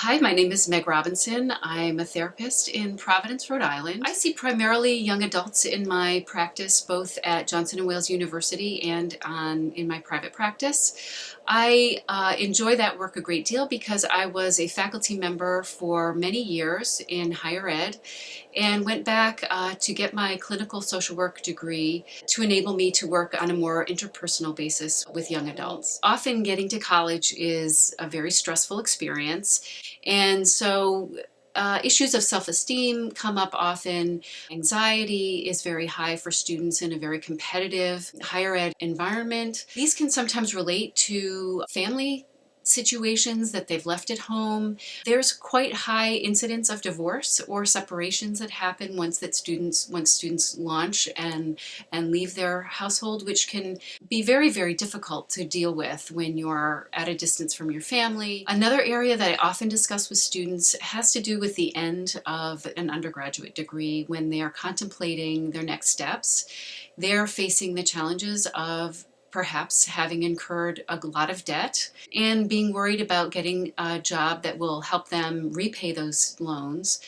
Hi, my name is Meg Robinson. I'm a therapist in Providence, Rhode Island. I see primarily young adults in my practice, both at Johnson & Wales University and in my private practice. I enjoy that work a great deal because I was a faculty member for many years in higher ed and went back to get my clinical social work degree to enable me to work on a more interpersonal basis with young adults. Often getting to college is a very stressful experience, and so issues of self-esteem come up often. Anxiety is very high for students in a very competitive higher ed environment. These can sometimes relate to family situations that they've left at home. There's quite high incidence of divorce or separations that happen once students launch and leave their household, which can be very, very difficult to deal with when you're at a distance from your family. Another area that I often discuss with students has to do with the end of an undergraduate degree when they are contemplating their next steps. They're facing the challenges of perhaps having incurred a lot of debt and being worried about getting a job that will help them repay those loans.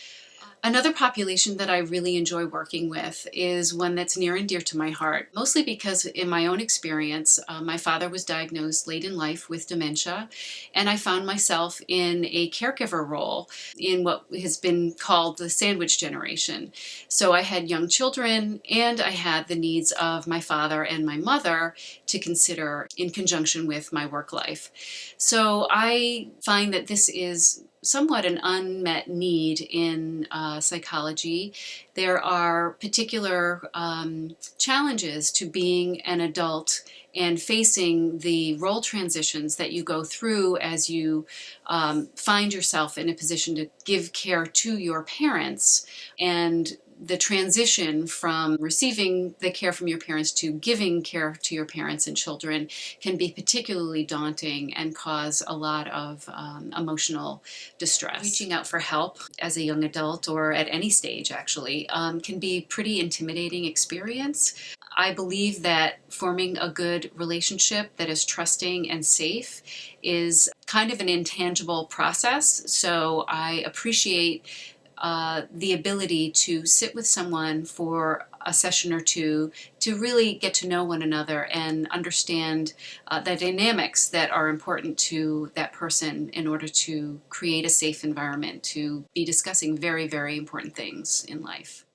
Another population that I really enjoy working with is one that's near and dear to my heart, mostly because in my own experience, my father was diagnosed late in life with dementia, and I found myself in a caregiver role in what has been called the sandwich generation. So I had young children, and I had the needs of my father and my mother to consider in conjunction with my work life. So I find that this is somewhat an unmet need in psychology. There are particular challenges to being an adult and facing the role transitions that you go through as you find yourself in a position to give care to your parents, and the transition from receiving the care from your parents to giving care to your parents and children can be particularly daunting and cause a lot of emotional distress. Reaching out for help as a young adult, or at any stage actually, can be a pretty intimidating experience. I believe that forming a good relationship that is trusting and safe is kind of an intangible process, so I appreciate the ability to sit with someone for a session or two to really get to know one another and understand the dynamics that are important to that person in order to create a safe environment to be discussing very, very important things in life.